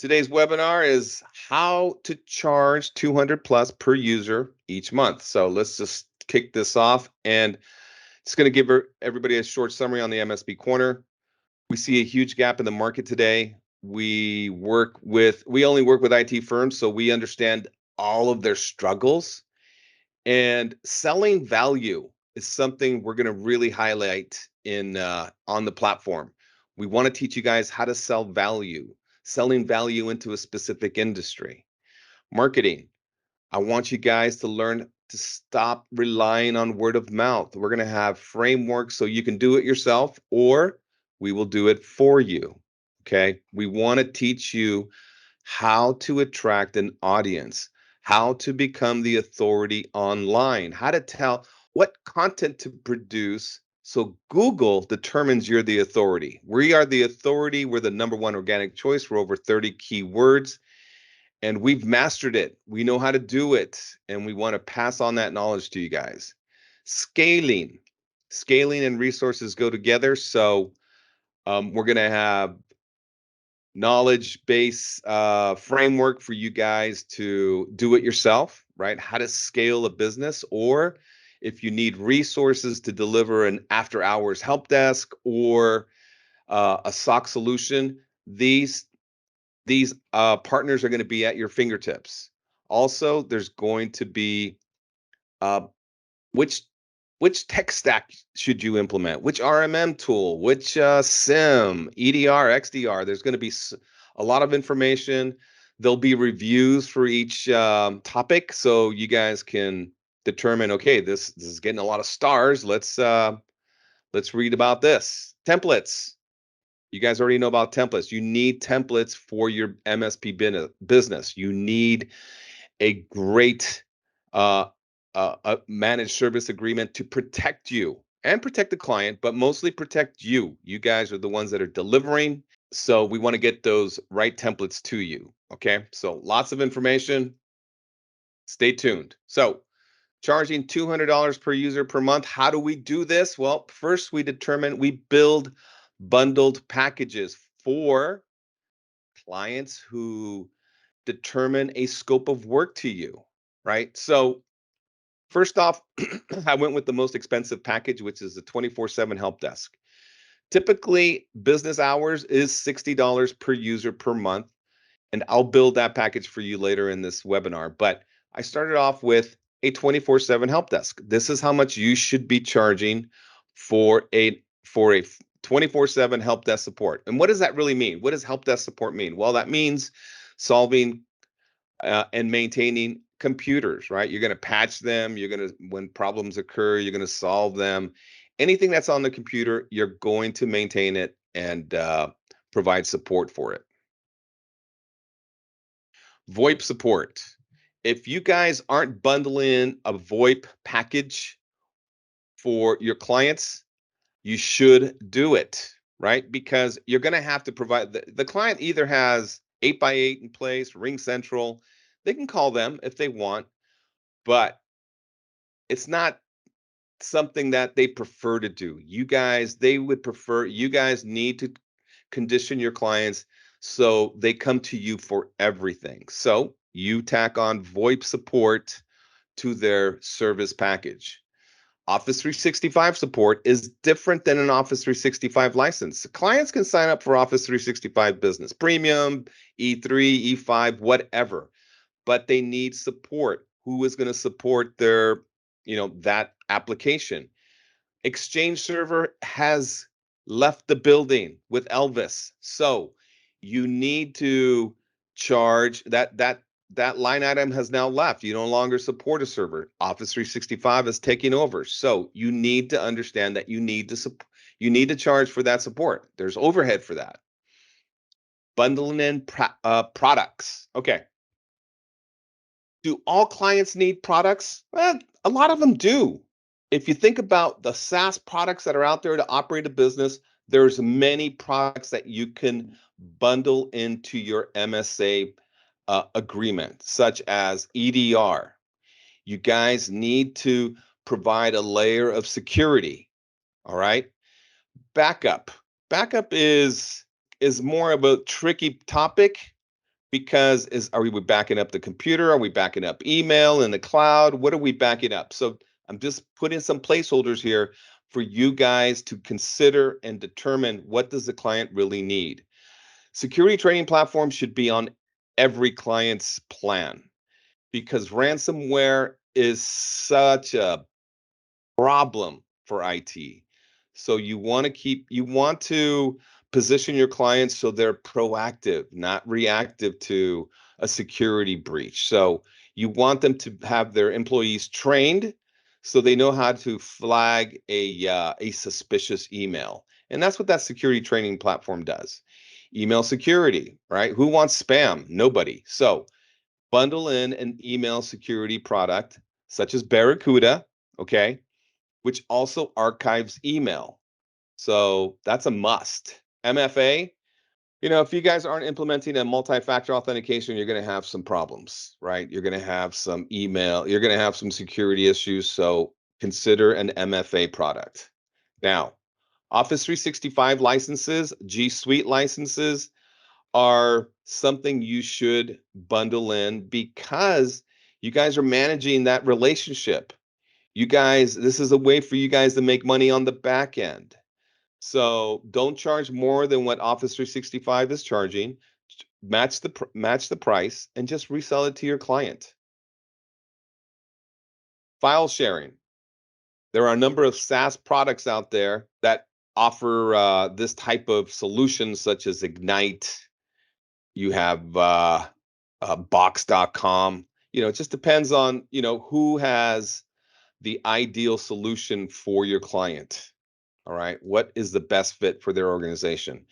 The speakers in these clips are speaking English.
Today's webinar is how to charge 200 plus per user each month. So let's just kick this off, and it's going to give everybody a short summary on the MSP Corner. We see a huge gap in the market today. We only work with IT firms, so we understand all of their struggles, and selling value is something we're going to really highlight in on the platform. We want to teach you guys how to sell value, selling value into a specific industry. Marketing. I want you guys to learn to stop relying on word of mouth. We're going to have frameworks so you can do it yourself, or we will do it for you. Okay. We want to teach you how to attract an audience, how to become the authority online, how to tell what content to produce so Google determines you're the authority. We are the authority. We're the number one organic choice for over 30 keywords, and we've mastered it. We know how to do it, and we want to pass on that knowledge to you guys. Scaling. Scaling and resources go together. So we're going to have knowledge base framework for you guys to do it yourself, right? How to scale a business, or if you need resources to deliver an after hours help desk or a SOC solution, these partners are going to be at your fingertips. Also, there's going to be uh, which which tech stack should you implement? Which RMM tool? Which SIM, EDR, XDR? There's going to be a lot of information. There'll be reviews for each topic, so you guys can determine. Okay, this is getting a lot of stars. Let's read about this. Templates. You guys already know about templates. You need templates for your MSP business. You need a great a managed service agreement to protect you and protect the client, but mostly protect you. You guys are the ones that are delivering. So we want to get those right templates to you. Okay. So lots of information. Stay tuned. So charging $200 per user per month. How do we do this? Well, first we build bundled packages for clients who determine a scope of work to you, right? So first off, I went with the most expensive package, which is the 24/7 help desk. Typically, business hours is $60 per user per month, and I'll build that package for you later in this webinar. But I started off with a 24/7 help desk. This is how much you should be charging for a 24/7 help desk support. And what does that really mean? What does help desk support mean? Well, that means solving and maintaining computers, right? You're going to patch them. When problems occur, you're going to solve them. Anything that's on the computer, you're going to maintain it and provide support for it. VoIP support. If you guys aren't bundling a VoIP package for your clients, you should do it, right? Because you're going to have to provide the client either has 8x8 in place, Ring Central. They can call them if they want, but it's not something that they prefer to do. You guys need to condition your clients so they come to you for everything. So you tack on VoIP support to their service package. Office 365 support is different than an Office 365 license. Clients can sign up for Office 365 Business Premium, E3, E5, whatever, but they need support. Who is going to support that application? Exchange Server has left the building with Elvis. So you need to charge that line item has now left. You no longer support a server. Office 365 is taking over. So you need to understand that you need to charge for that support. There's overhead for that. Bundling in products. Okay. Do all clients need products? Well, a lot of them do. If you think about the SaaS products that are out there to operate a business, there's many products that you can bundle into your MSA agreement, such as EDR. You guys need to provide a layer of security. All right. Backup. Backup is more of a tricky topic, because are we backing up the computer? Are we backing up email in the cloud? What are we backing up? So I'm just putting some placeholders here for you guys to consider and determine what does the client really need. Security training platforms should be on every client's plan because ransomware is such a problem for IT. So you want to position your clients so they're proactive, not reactive to a security breach. So you want them to have their employees trained so they know how to flag a suspicious email. And that's what that security training platform does. Email security, right? Who wants spam? Nobody. So bundle in an email security product such as Barracuda, okay, which also archives email. So that's a must. MFA, if you guys aren't implementing a multi-factor authentication, you're going to have some problems, right? You're going to have some email, you're going to have some security issues. So consider an MFA product. Now, Office 365 licenses, G Suite licenses are something you should bundle in because you guys are managing that relationship. You guys, this is a way for you guys to make money on the back end. So don't charge more than what Office 365 is charging. Match the price and just resell it to your client. File sharing. There are a number of SaaS products out there that offer this type of solution, such as Ignite. You have Box.com. It just depends on who has the ideal solution for your client. All right. What is the best fit for their organization?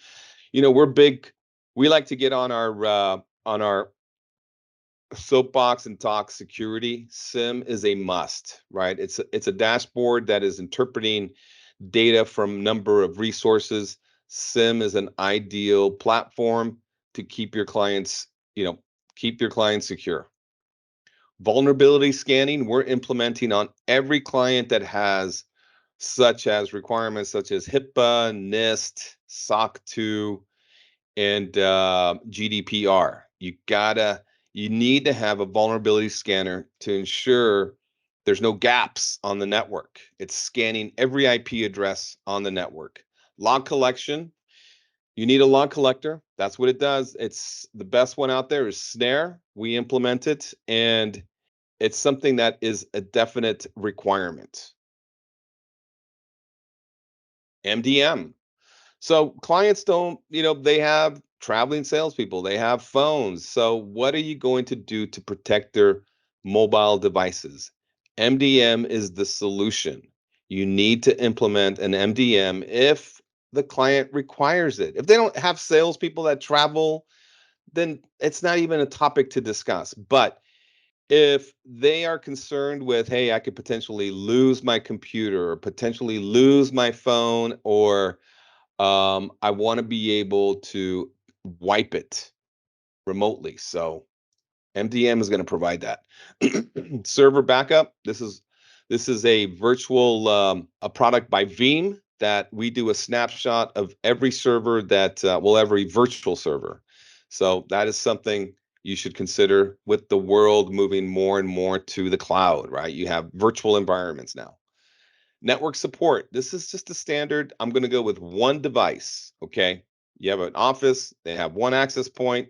We're big. We like to get on our soapbox and talk security. SIM is a must, right? It's a dashboard that is interpreting data from number of resources. SIM is an ideal platform to keep your clients secure. Vulnerability scanning, we're implementing on every client that has requirements such as HIPAA, NIST, SOC 2, and GDPR. You need to have a vulnerability scanner to ensure there's no gaps on the network. It's scanning every IP address on the network. Log collection, you need a log collector. That's what it does. It's the best one out there is Snare. We implement it, and it's something that is a definite requirement. MDM. So clients don't, they have traveling salespeople, they have phones. So what are you going to do to protect their mobile devices? MDM is the solution. You need to implement an MDM if the client requires it. If they don't have salespeople that travel, then it's not even a topic to discuss. But if they are concerned with, hey, I could potentially lose my computer or potentially lose my phone, or I want to be able to wipe it remotely. So MDM is going to provide that. Server backup. This is a virtual a product by Veeam that we do a snapshot of every server every virtual server. So that is something you should consider with the world moving more and more to the cloud, right? You have virtual environments now. Network support. This is just a standard. I'm going to go with one device. Okay. You have an office, they have one access point,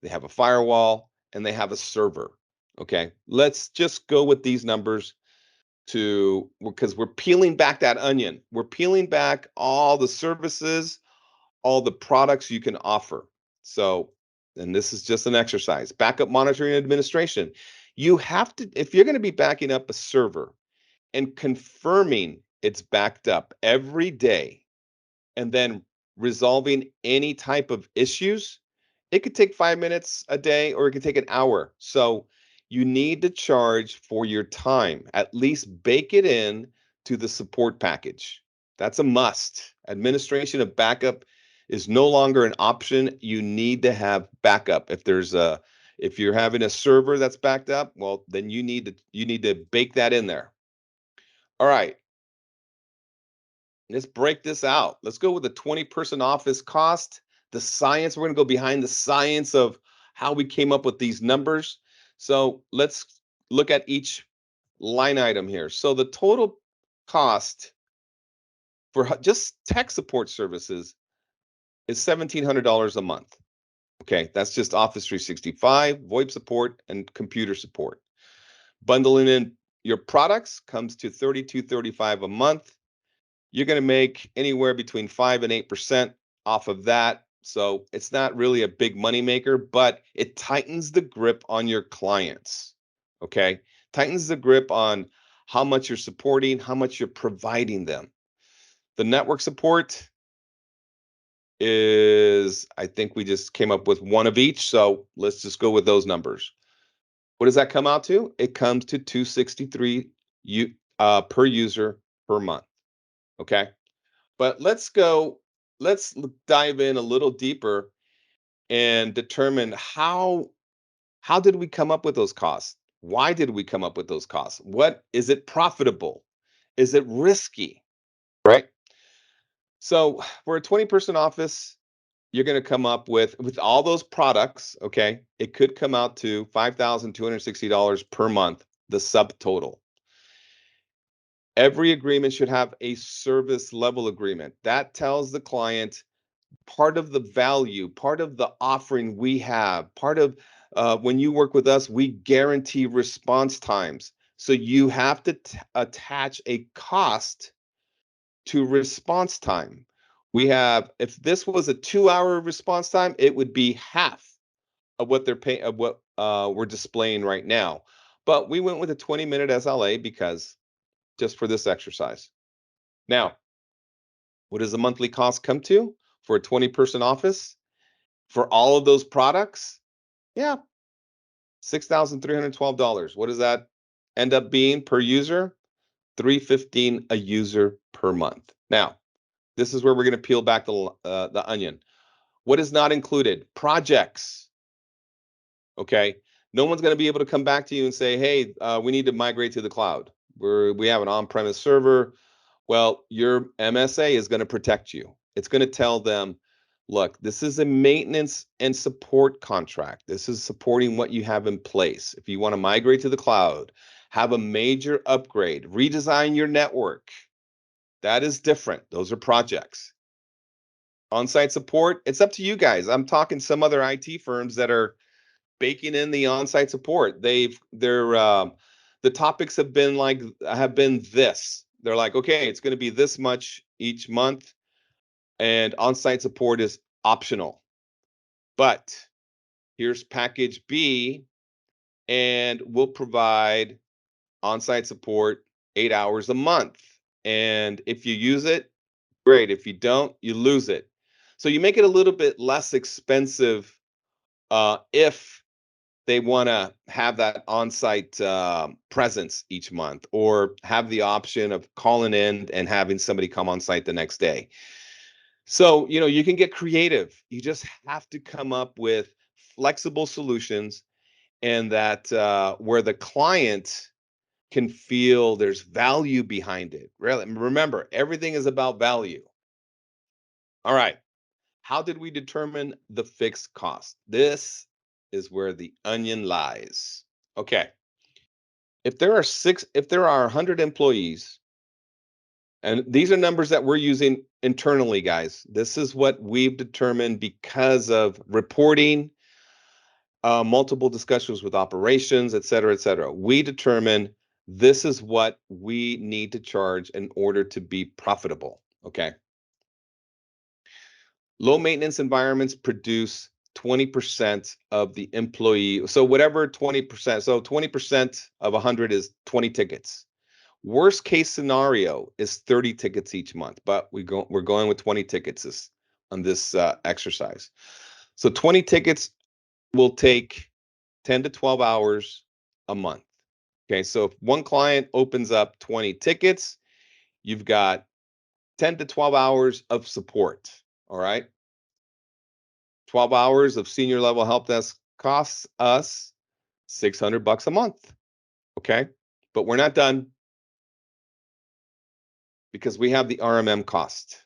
they have a firewall, and they have a server. Okay. Let's just go with these numbers because we're peeling back that onion. We're peeling back all the services, all the products you can offer. So, and this is just an exercise. Backup monitoring and administration. You have to, if you're going to be backing up a server, and confirming it's backed up every day and then resolving any type of issues, it could take 5 minutes a day or it could take an hour. So you need to charge for your time. At least bake it in to the support package. That's a must. Administration of backup is no longer an option. You need to have backup. If you're having a server that's backed up, well, then you need to bake that in there. All right, let's break this out. Let's go with the 20-person office cost. The science, we're going to go behind the science of how we came up with these numbers. So let's look at each line item here. So the total cost for just tech support services is $1,700 a month. Okay, that's just Office 365, VoIP support, and computer support. Bundling in your products comes to $32.35 a month. You're going to make anywhere between 5 and 8% off of that. So it's not really a big money maker, but it tightens the grip on your clients. Okay, tightens the grip on how much you're supporting, how much you're providing them. The network support is, I think we just came up with one of each. So let's just go with those numbers. What does that come out to? It comes to $263 per user per month. Okay. But let's dive in a little deeper and determine how did we come up with those costs? Why did we come up with those costs? What is it profitable? Is it risky? Right? So for a 20-person office, you're going to come up with all those products, okay? It could come out to $5,260 per month, the subtotal. Every agreement should have a service level agreement. That tells the client part of the value, part of the offering we have, part of when you work with us, we guarantee response times. So you have to attach a cost to response time. We have, if this was a 2-hour response time, it would be half of what they're paying, of what we're displaying right now. But we went with a 20-minute SLA because just for this exercise. Now, what does the monthly cost come to for a 20-person office? For all of those products? Yeah, $6,312. What does that end up being per user? $315 a user per month. Now, this is where we're going to peel back the onion. What is not included? Projects. Okay, no one's going to be able to come back to you and say, "Hey, we need to migrate to the cloud. We have an on-premise server." Well, your MSA is going to protect you. It's going to tell them, look, this is a maintenance and support contract. This is supporting what you have in place. If you want to migrate to the cloud, have a major upgrade, redesign your network, that is different. Those are projects. On-site support, it's up to you guys. I'm talking some other IT firms that are baking in the on-site support. The topics have been this. They're like, okay, it's going to be this much each month, and on-site support is optional. But here's package B, and we'll provide on-site support 8 hours a month. And if you use it, great. If you don't, you lose it. So you make it a little bit less expensive if they want to have that on-site presence each month, or have the option of calling in and having somebody come on site the next day. So, you can get creative. You just have to come up with flexible solutions, and that where the client can feel there's value behind it. Really, remember, everything is about value. All right. How did we determine the fixed cost? This is where the onion lies. Okay. If there are 100 employees, and these are numbers that we're using internally, guys. This is what we've determined because of reporting, multiple discussions with operations, et cetera, et cetera. We determine this is what we need to charge in order to be profitable. Okay. Low maintenance environments produce 20% of the employee. So whatever 20%, so 20% of 100 is 20 tickets. Worst case scenario is 30 tickets each month, but we're going with 20 tickets on this exercise. So 20 tickets will take 10 to 12 hours a month. Okay, so if one client opens up 20 tickets, you've got 10 to 12 hours of support. All right. 12 hours of senior level help desk costs us $600 a month. Okay. But we're not done, because we have the RMM cost.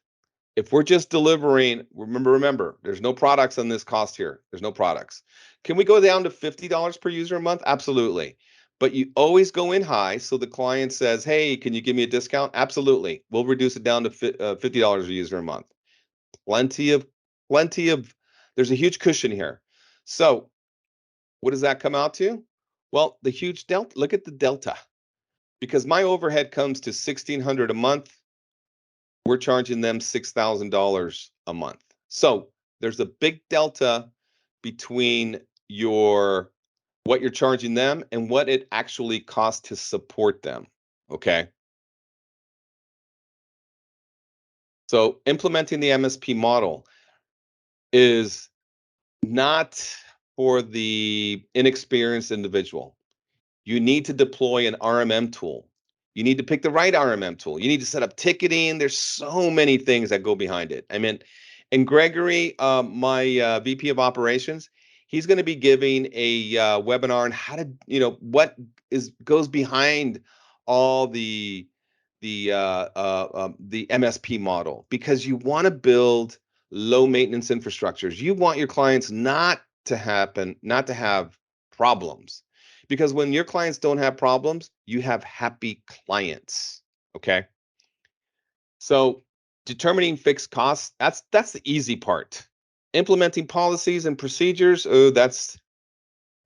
If we're just delivering, remember, there's no products on this cost here. There's no products. Can we go down to $50 per user a month? Absolutely. But you always go in high. So the client says, hey, can you give me a discount? Absolutely. We'll reduce it down to $50 a user a month. Plenty of, plenty of, there's a huge cushion here. So what does that come out to? Well, the huge delta, look at the delta. Because my overhead comes to $1,600 a month, we're charging them $6,000 a month. So there's a big delta between your what you're charging them and what it actually costs to support them. Okay. So implementing the MSP model is not for the inexperienced individual. You need to deploy an RMM tool. You need to pick the right RMM tool. You need to set up ticketing. There's so many things that go behind it. I mean, and Gregory, my VP of operations, he's going to be giving a webinar on how to, what is goes behind all the MSP model, because you want to build low maintenance infrastructures. You want your clients not to have problems, because when your clients don't have problems, you have happy clients. Okay. So determining fixed costs, that's the easy part. Implementing policies and procedures, oh, that's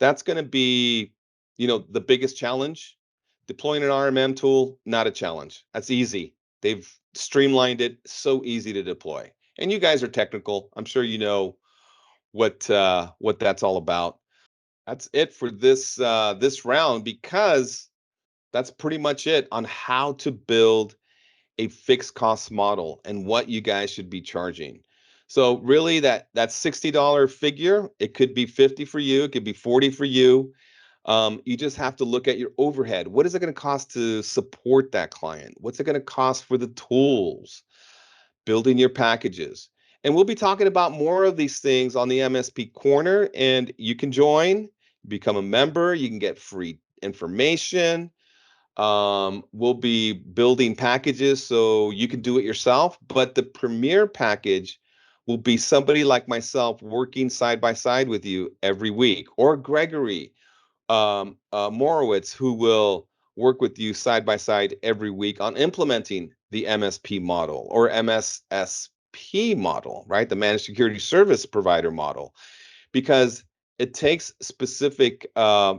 going to be, the biggest challenge. Deploying an RMM tool, not a challenge. That's easy. They've streamlined it, so easy to deploy. And you guys are technical. I'm sure you know what that's all about. That's it for this round, because that's pretty much it on how to build a fixed cost model and what you guys should be charging. So really that $60 figure, it could be 50 for you, it could be 40 for you. You just have to look at your overhead. What is it going to cost to support that client? What's it going to cost for the tools, building your packages? And we'll be talking about more of these things on the MSP Corner, and you can join, become a member, you can get free information. We'll be building packages so you can do it yourself, but the premier package will be somebody like myself working side by side with you every week, or Gregory Morowitz, who will work with you side by side every week on implementing the MSP model, or MSSP model, right? The Managed Security Service Provider model, because it takes specific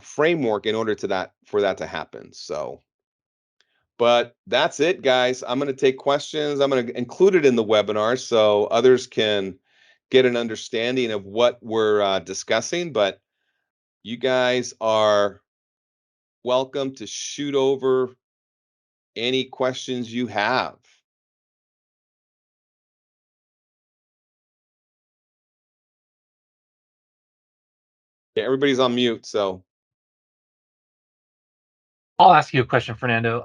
framework in order for that to happen. So, but that's it, guys. I'm going to take questions. I'm going to include it in the webinar so others can get an understanding of what we're discussing. But you guys are welcome to shoot over any questions you have. Yeah, everybody's on mute, so I'll ask you a question, Fernando.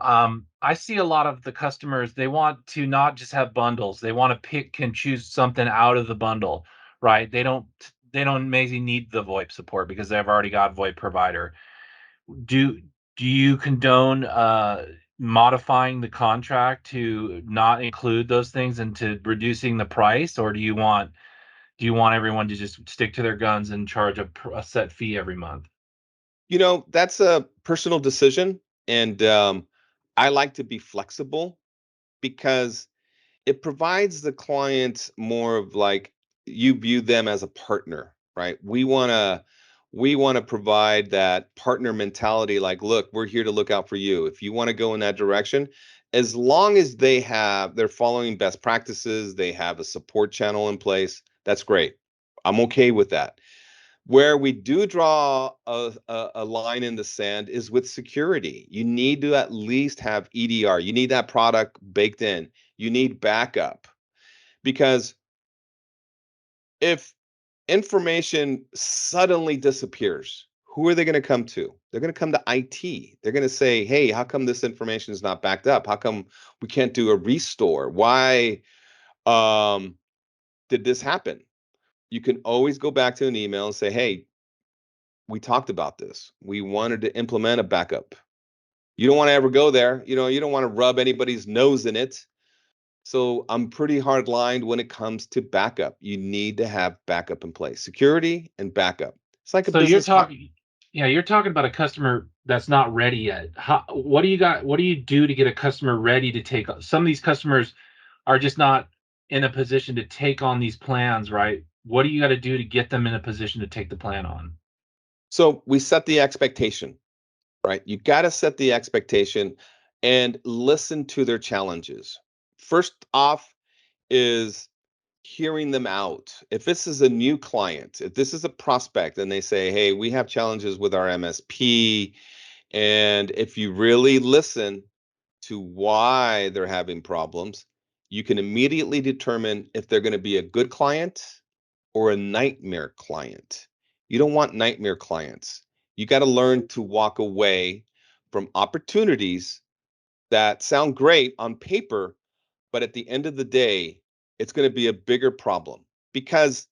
I see a lot of the customers, they want to not just have bundles. They want to pick and choose something out of the bundle, right? They don't maybe need the VoIP support because they've already got VoIP provider. Do do you condone modifying the contract to not include those things and to reducing the price, or do you want everyone to just stick to their guns and charge a set fee every month? that's a personal decision, and I like to be flexible, because it provides the client more of like, you view them as a partner, right? We want to provide that partner mentality, like, look, we're here to look out for you. If you want to go in that direction, as long as they're following best practices, they have a support channel in place, that's great. I'm okay with that. Where we do draw a line in the sand is with security. You need to at least have EDR. You need that product baked in. You need backup, because if information suddenly disappears, who are they going to come to? They're going to come to IT. They're going to say, hey, how come this information is not backed up? How come we can't do a restore? Why um, did this happen? You can always go back to an email and say, hey, we talked about this. We wanted to implement a backup. You don't want to ever go there. You don't want to rub anybody's nose in it. So I'm pretty hard lined when it comes to backup. You need to have backup in place, security and backup. It's like a So you're business. talking, yeah, you're talking about a customer that's not ready yet. What do you got? What do you do to get a customer ready to take? Some of these customers are just not in a position to take on these plans, right? What do you got to do to get them in a position to take the plan on? So we set the expectation, right? You got to set the expectation and listen to their challenges. First off is hearing them out. If this is a new client, if this is a prospect and they say, "Hey, we have challenges with our MSP," and if you really listen to why they're having problems, you can immediately determine if they're going to be a good client or a nightmare client. You don't want nightmare clients. You got to learn to walk away from opportunities that sound great on paper, but at the end of the day, it's going to be a bigger problem because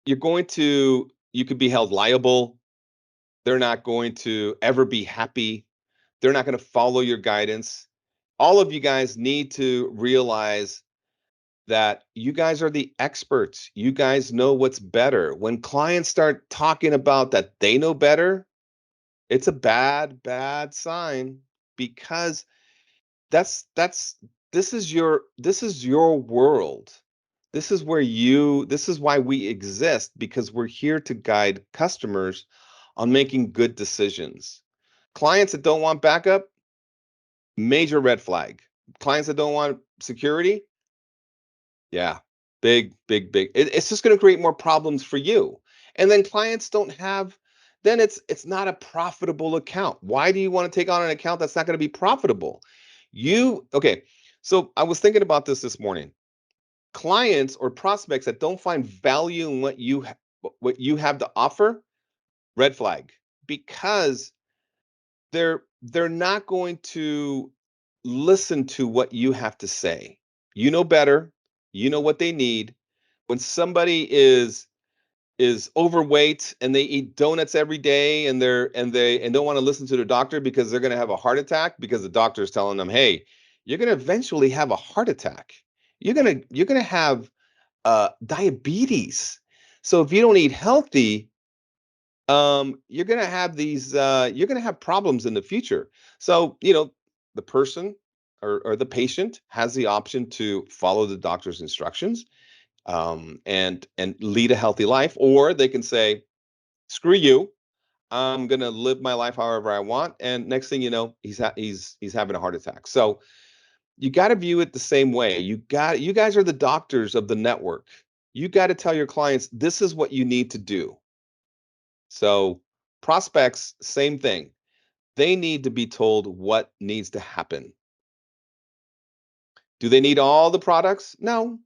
you could be held liable. They're not going to ever be happy. They're not going to follow your guidance. All of you guys need to realize that you guys are the experts. You guys know what's better. When clients start talking about that they know better, it's a bad, bad sign because that's this is your world. This is why we exist, because we're here to guide customers on making good decisions. Clients that don't want backup, major red flag. Clients that don't want security, yeah, big, big, big. It's just going to create more problems for you. And then clients don't have, then it's not a profitable account. Why do you want to take on an account that's not going to be profitable? Okay. So I was thinking about this morning. Clients or prospects that don't find value in what you have to offer, red flag, because they're not going to listen to what you have to say. You know better. You know what they need. When somebody is overweight and they eat donuts every day and don't want to listen to their doctor because they're going to have a heart attack because the doctor is telling them, "Hey, you're going to eventually have a heart attack. You're going to have diabetes. So if you don't eat healthy, you're going to have you're going to have problems in the future." So, the person or the patient has the option to follow the doctor's instructions, and lead a healthy life, or they can say, "Screw you. I'm going to live my life however I want." And next thing you know, he's having a heart attack. So you got to view it the same way. You guys are the doctors of the network. You got to tell your clients, this is what you need to do. So prospects, same thing. They need to be told what needs to happen. Do they need all the products? No.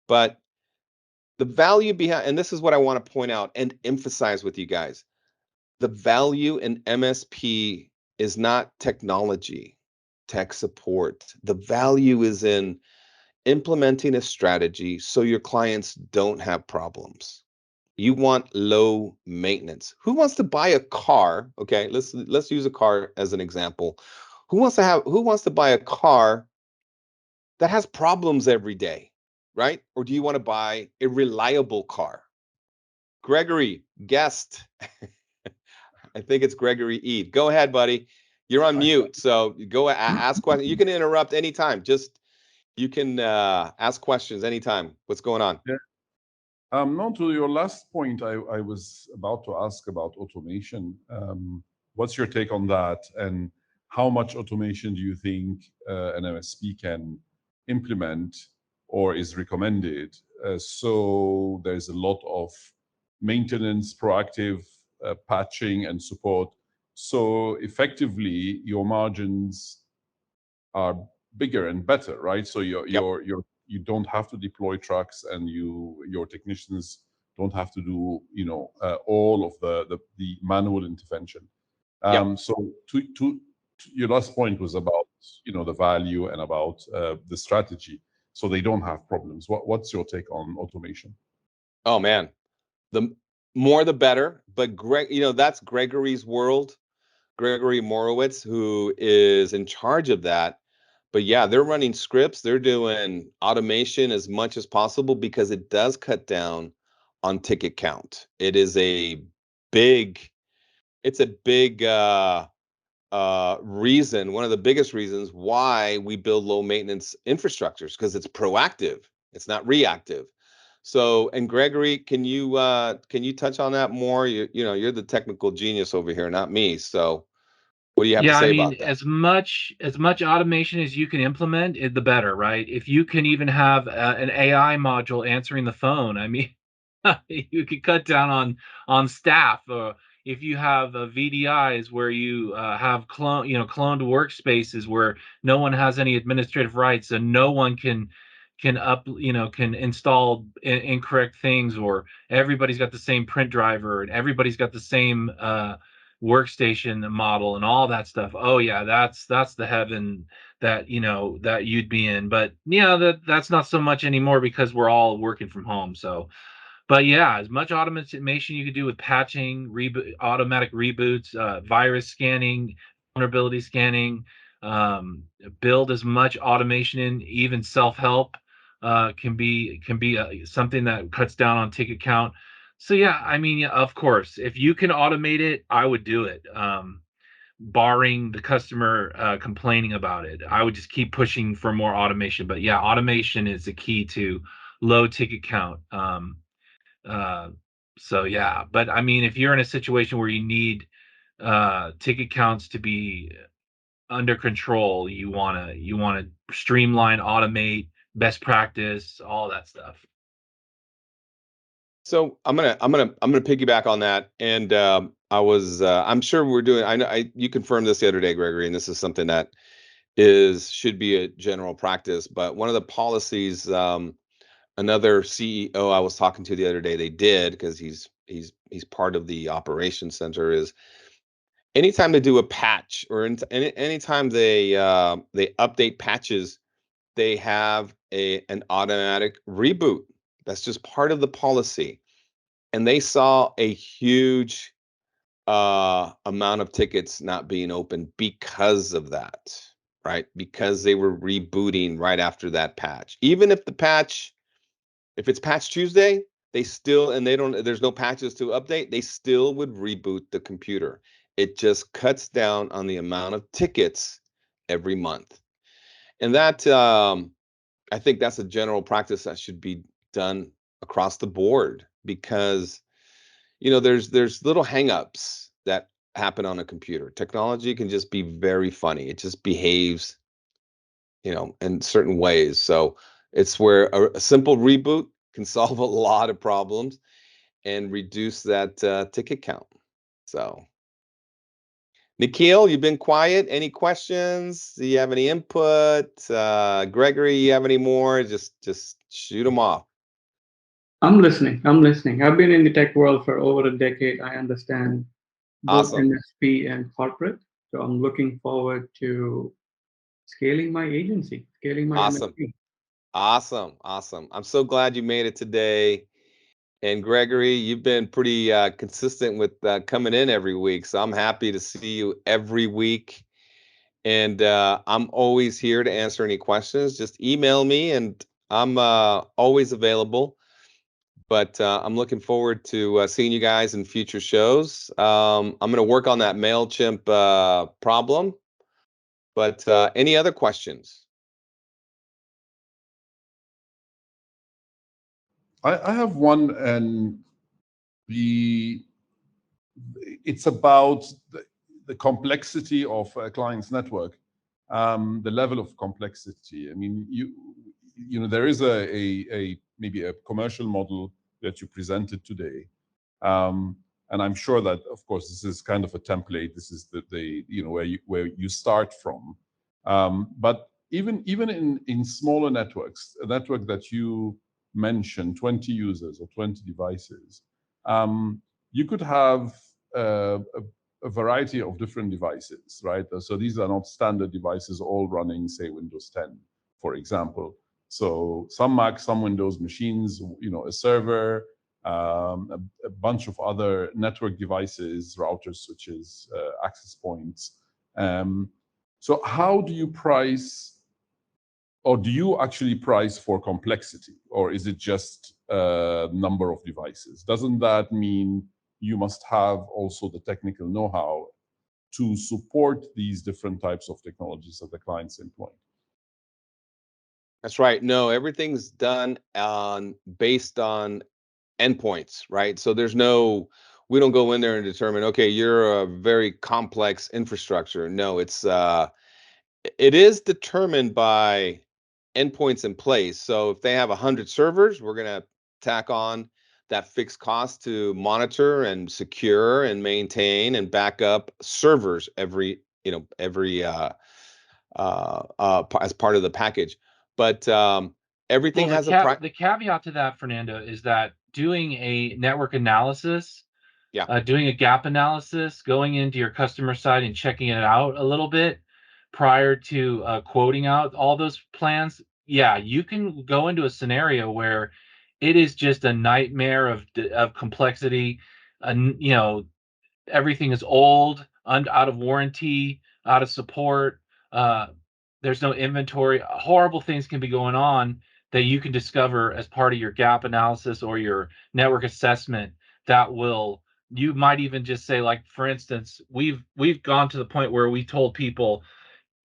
But the value behind, and this is what I want to point out and emphasize with you guys, the value in MSP is not technology, tech support. The value is in implementing a strategy so your clients don't have problems. You want low maintenance. Who wants to buy a car? Okay, let's use a car as an example. Who wants to buy a car that has problems every day, right? Or do you want to buy a reliable car? Gregory, guest. I think it's Gregory Ede. Go ahead, buddy. You're on mute, so go ask questions. You can interrupt anytime. Just you can ask questions anytime. What's going on? Yeah. No, to your last point, I was about to ask about automation. What's your take on that? And how much automation do you think an MSP can implement or is recommended? So there's a lot of maintenance, proactive patching and support. So effectively, your margins are bigger and better, right? So Yep. you don't have to deploy trucks, and your technicians don't have to do all of the manual intervention. Yep. So to your last point was about the value and about the strategy, so they don't have problems. What's your take on automation? Oh man, the more the better. But that's Gregory's world. Gregory Morowitz, who is in charge of that. But yeah, they're running scripts. They're doing automation as much as possible because it does cut down on ticket count. It is a big, it's a big reason, one of the biggest reasons why we build low maintenance infrastructures, because it's proactive, it's not reactive. So, and Gregory, can you touch on that more? You're the technical genius over here, not me. So what do you have to Yeah, I say mean, about that? as much automation as you can implement, the better, right? If you can even have an AI module answering the phone, I mean, you could cut down on staff. If you have VDIs where you have cloned workspaces where no one has any administrative rights and no one can install incorrect things, or everybody's got the same print driver and everybody's got the same workstation model and all that stuff. Oh yeah, that's the heaven that you'd be in. But yeah, that's not so much anymore because we're all working from home. So, but yeah, as much automation you could do with patching, automatic reboots, virus scanning, vulnerability scanning, um, build as much automation in. Even self-help can be something that cuts down on ticket count. So yeah, I mean, yeah, of course, if you can automate it, I would do it. Barring the customer complaining about it, I would just keep pushing for more automation. But yeah, automation is the key to low ticket count. Uh, so yeah, but I mean, if you're in a situation where you need ticket counts to be under control, you wanna streamline, automate, best practice, all that stuff. So I'm gonna piggyback on that. And I'm sure we're doing. I know you confirmed this the other day, Gregory, and this is something that should be a general practice. But one of the policies, another CEO I was talking to the other day, they did, because he's part of the operations center, is anytime they do a patch, or anytime they update patches, they have an automatic reboot. That's just part of the policy. And they saw a huge amount of tickets not being open because of that, right? Because they were rebooting right after that patch. Even if if it's Patch Tuesday, they still, and there's no patches to update, they still would reboot the computer. It just cuts down on the amount of tickets every month. And that, I think that's a general practice that should be done across the board, because there's little hangups that happen on a computer. Technology can just be very funny. It just behaves, in certain ways. So it's where a simple reboot can solve a lot of problems and reduce that ticket count. So, Nikhil, you've been quiet. Any questions? Do you have any input? Gregory, you have any more? Just shoot them off. I'm listening. I'm listening. I've been in the tech world for over a decade. I understand both Awesome. MSP and corporate. So I'm looking forward to scaling my agency, scaling my Awesome. MSP. Awesome. I'm so glad you made it today. And Gregory, you've been pretty consistent with coming in every week. So I'm happy to see you every week. And I'm always here to answer any questions. Just email me, and I'm always available. But I'm looking forward to seeing you guys in future shows. I'm going to work on that MailChimp problem. But any other questions? I have one, and it's about the complexity of a client's network, the level of complexity. I mean, there is a maybe a commercial model that you presented today, and I'm sure that, of course, this is kind of a template. This is where you start from, but even in smaller networks, a network that you mentioned, 20 users or 20 devices, you could have a variety of different devices, right? So these are not standard devices all running, say, Windows 10, for example. So some Mac, some Windows machines, a server, a bunch of other network devices, routers, switches, access points. So how do you price Or do you actually price for complexity, or is it just number of devices? Doesn't that mean you must have also the technical know-how to support these different types of technologies that the clients employ? That's right. No, everything's done based on endpoints, right? So we don't go in there and determine, okay, you're a very complex infrastructure. No, it is determined by endpoints in place. So if they have 100 servers, we're going to tack on that fixed cost to monitor and secure and maintain and back up servers every as part of the package. But everything Well, has a the caveat to that, Fernando, is that doing a network analysis, yeah. doing a gap analysis, going into your customer side and checking it out a little bit prior to quoting out all those plans. Yeah, you can go into a scenario where it is just a nightmare of complexity, and everything is old, out of warranty, out of support. Uh, there's no inventory. Horrible things can be going on that you can discover as part of your gap analysis or your network assessment that will, you might even just say, like, for instance, we've gone to the point where we told people,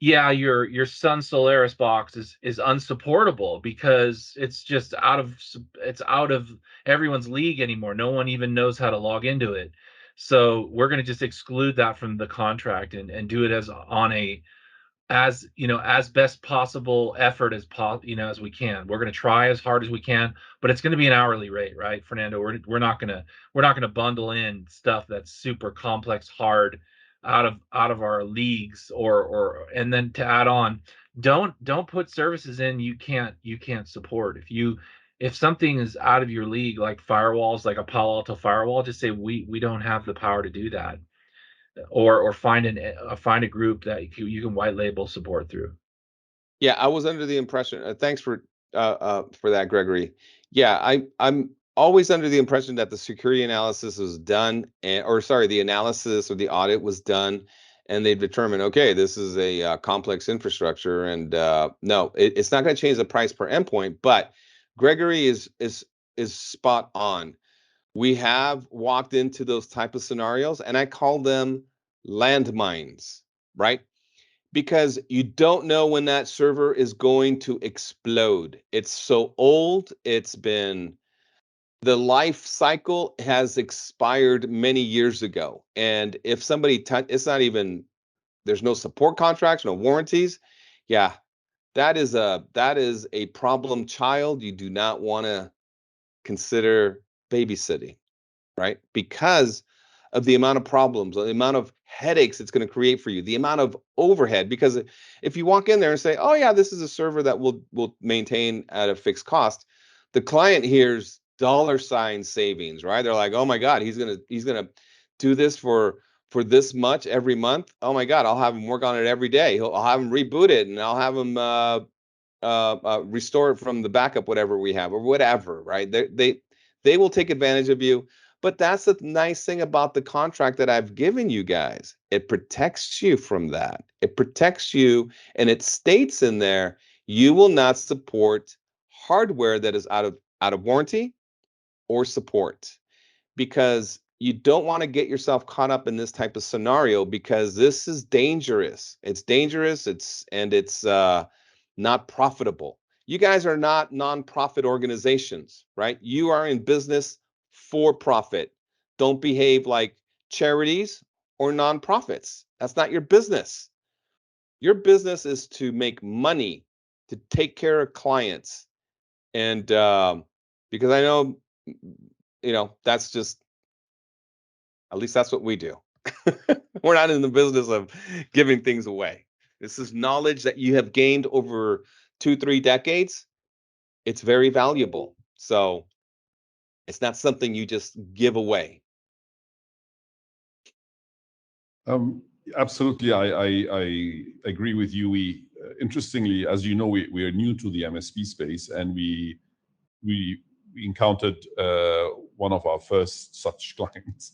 yeah, your Sun Solaris box is unsupportable because it's just out of everyone's league anymore. No one even knows how to log into it. So we're going to just exclude that from the contract and do it as best possible effort as we can. We're going to try as hard as we can, but it's going to be an hourly rate, right, Fernando? We're not going to bundle in stuff that's super complex, hard, out of our leagues, and then to add on, don't put services in you can't support. If something is out of your league, like firewalls, like a Palo Alto firewall, just say we don't have the power to do that, or find a group that you can white label support through. Yeah, I was under the impression. Thanks for that, Gregory. Yeah, I'm always under the impression that the security analysis was done, the analysis or the audit was done, and they've determined, okay, this is a complex infrastructure, and no, it's not going to change the price per endpoint. But Gregory is spot on. We have walked into those type of scenarios, and I call them landmines, right? Because you don't know when that server is going to explode. It's so old. The life cycle has expired many years ago. And if somebody, there's no support contracts, no warranties. Yeah, that is a problem child you do not want to consider babysitting, right? Because of the amount of problems, the amount of headaches it's going to create for you, the amount of overhead. Because if you walk in there and say, "Oh yeah, this is a server that will maintain at a fixed cost," the client hears $ savings, right? They're like, "Oh my God, he's gonna do this for this much every month. Oh my God, I'll have him work on it every day. I'll have him reboot it, and I'll have him restore it from the backup, whatever we have, or whatever." Right? They will take advantage of you. But that's the nice thing about the contract that I've given you guys. It protects you from that. It protects you, and it states in there, you will not support hardware that is out of warranty or support, because you don't want to get yourself caught up in this type of scenario, because this is dangerous. It's dangerous. It's not profitable. You guys are not nonprofit organizations, right? You are in business for profit. Don't behave like charities or nonprofits. That's not your business. Your business is to make money, to take care of clients. And because I know, that's just, at least that's what we do. We're not in the business of giving things away. This is knowledge that you have gained over 2-3 decades. It's very valuable. So it's not something you just give away. Absolutely, I agree with you. We interestingly, as you know, we are new to the MSP space, and we encountered one of our first such clients.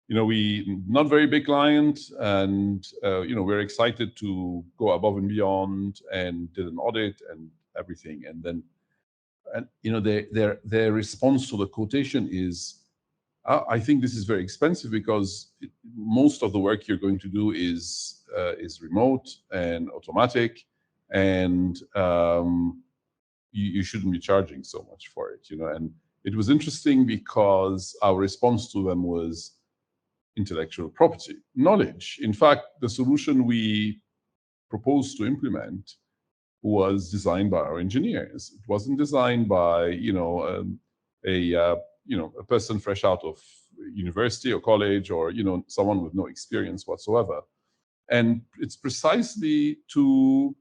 we not very big client, and we're excited to go above and beyond, and did an audit and everything, and then their response to the quotation is, I think this is very expensive because most of the work you're going to do is remote and automatic, and you shouldn't be charging so much for it. And it was interesting because our response to them was intellectual property knowledge. In fact, the solution we proposed to implement was designed by our engineers. It wasn't designed by a person fresh out of university or college, or someone with no experience whatsoever. And it's precisely to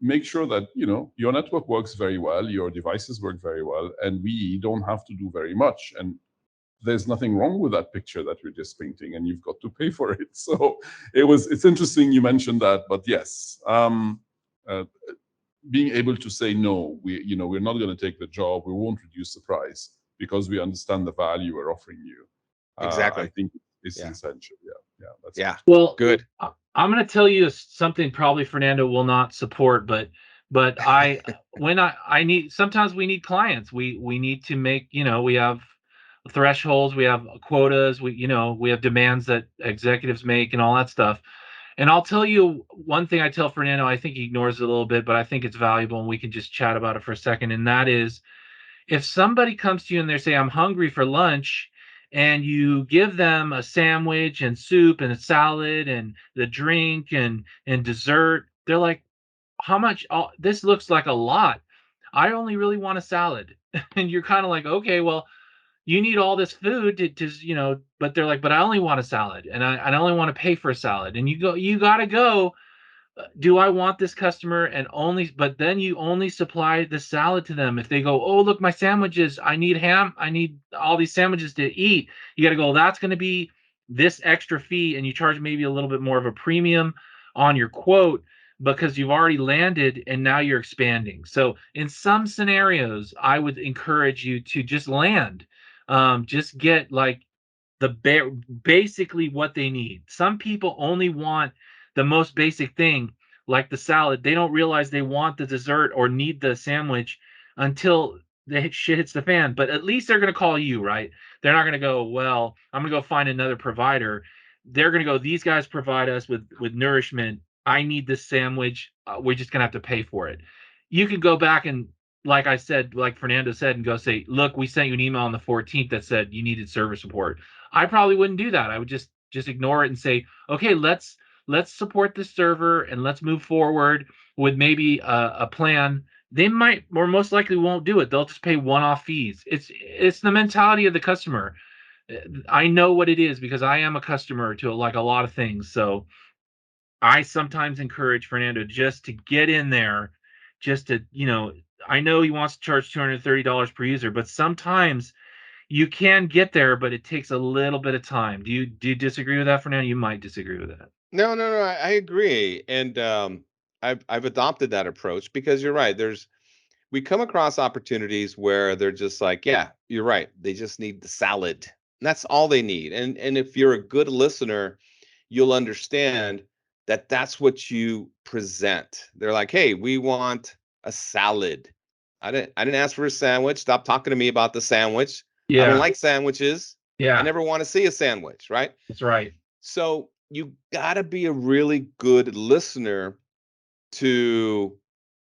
make sure that your network works very well, your devices work very well, and we don't have to do very much. And there's nothing wrong with that picture that we're just painting, and you've got to pay for it. So it's interesting you mentioned that, but yes, being able to say no, we're not going to take the job, we won't reduce the price because we understand the value we're offering you. Exactly. I think it's essential. Yeah. Well, Good. I'm going to tell you something probably Fernando will not support, but sometimes we need clients. We need to make, we have thresholds, we have quotas, we have demands that executives make and all that stuff. And I'll tell you one thing I tell Fernando, I think he ignores it a little bit, but I think it's valuable and we can just chat about it for a second. And that is, if somebody comes to you and they say, I'm hungry for lunch, and you give them a sandwich and soup and a salad and the drink and dessert, they're like, how much? Oh, this looks like a lot. I only really want a salad. And you're kind of like, okay, well, you need all this food to but they're like, but I only want a salad, and I only want to pay for a salad. And you got to go, do I want this customer? And but then you only supply the salad to them. If they go, oh, look, my sandwiches, I need ham, I need all these sandwiches to eat. You got to go, that's going to be this extra fee. And you charge maybe a little bit more of a premium on your quote because you've already landed and now you're expanding. So in some scenarios, I would encourage you to just land, just get like basically what they need. Some people only want the most basic thing, like the salad. They don't realize they want the dessert or need the sandwich until the shit hits the fan. But at least they're going to call you, right? They're not going to go, well, I'm going to go find another provider. They're going to go, these guys provide us with nourishment. I need this sandwich. We're just going to have to pay for it. You can go back and, like I said, like Fernando said, and go say, look, we sent you an email on the 14th that said you needed server support. I probably wouldn't do that. I would just ignore it and say, okay, let's support this server and let's move forward with maybe a plan. They might, or most likely won't do it. They'll just pay one-off fees. It's the mentality of the customer. I know what it is because I am a customer to like a lot of things. So I sometimes encourage Fernando just to get in there, just to, I know he wants to charge $230 per user, but sometimes you can get there, but it takes a little bit of time. Do you disagree with that, Fernando? You might disagree with that. No, I agree. And I've adopted that approach because you're right. We come across opportunities where they're just like, yeah, you're right. They just need the salad. And that's all they need. And if you're a good listener, you'll understand that that's what you present. They're like, hey, we want a salad. I didn't ask for a sandwich. Stop talking to me about the sandwich. I don't like sandwiches. I never want to see a sandwich, right? That's right. So you got to be a really good listener to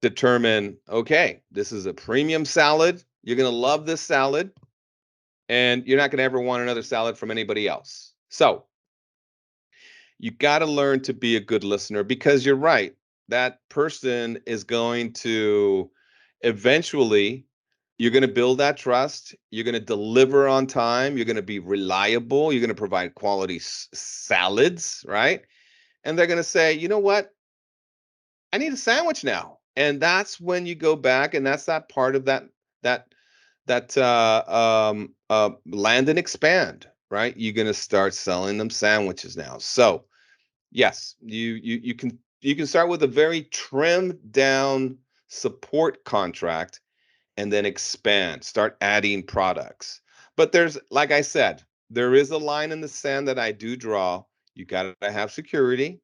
determine, okay, this is a premium salad. You're going to love this salad, and you're not going to ever want another salad from anybody else. So you got to learn to be a good listener because you're right. That person is going to eventually, you're going to build that trust. You're going to deliver on time. You're going to be reliable. You're going to provide quality salads, right? And they're going to say, you know what? I need a sandwich now. And that's when you go back, and that's that part of that land and expand, right? You're going to start selling them sandwiches now. So yes, you can start with a very trimmed down support contract and then expand, start adding products. But there's, like I said, there is a line in the sand that I do draw. You got to have security,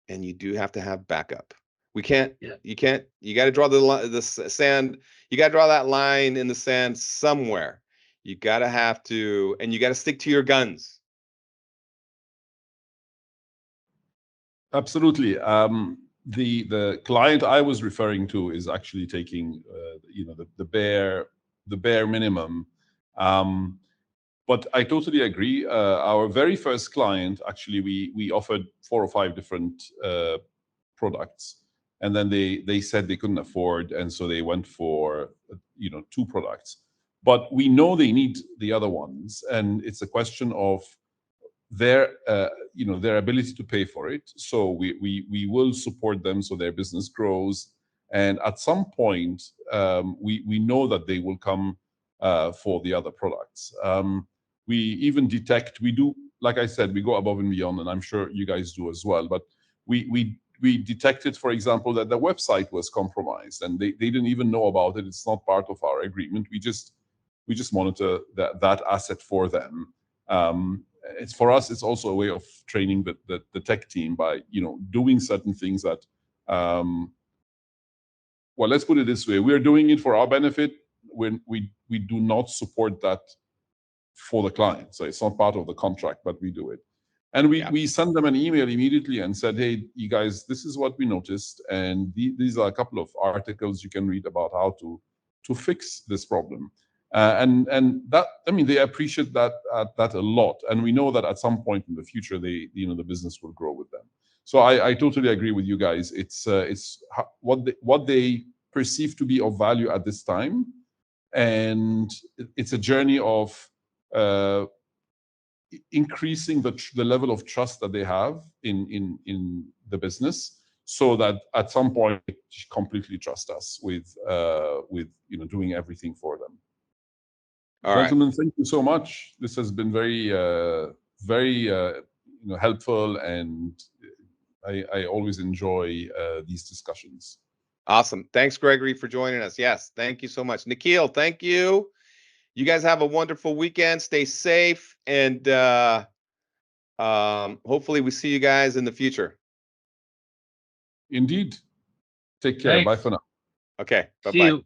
and you do have to have backup. We can't. Yeah. You can't. You got to draw the sand. You got to draw that line in the sand somewhere. You got to have to, and you got to stick to your guns. Absolutely. The client I was referring to is actually taking the bare minimum. But I totally agree. Our very first client, actually, we offered 4 or 5 different products, and then they said they couldn't afford, and so they went for 2 products. But we know they need the other ones, and it's a question of their their ability to pay for it. So we will support them so their business grows, and at some point we know that they will come for the other products. We even detect, we do, like I said, we go above and beyond, and I'm sure you guys do as well. But we detected, for example, that the website was compromised, and they didn't even know about it. It's not part of our agreement. We just monitor that asset for them. It's for us, it's also a way of training the tech team by doing certain things that well, let's put it this way: we're doing it for our benefit when we do not support that for the client. So it's not part of the contract, but we do it. And we send them an email immediately and said, hey, you guys, this is what we noticed, and these are a couple of articles you can read about how to fix this problem. And that, I mean, they appreciate that a lot, and we know that at some point in the future, the business will grow with them. So I totally agree with you guys. It's what they perceive to be of value at this time, and it's a journey of increasing the level of trust that they have in the business, so that at some point they completely trust us with doing everything for them. All right. Gentlemen, thank you so much. This has been very helpful, and I always enjoy these discussions. Awesome. Thanks, Gregory, for joining us. Yes, thank you so much. Nikhil, thank you. You guys have a wonderful weekend. Stay safe, and hopefully we see you guys in the future. Indeed. Take care. Thanks. Bye for now. Okay. Bye-bye. See you.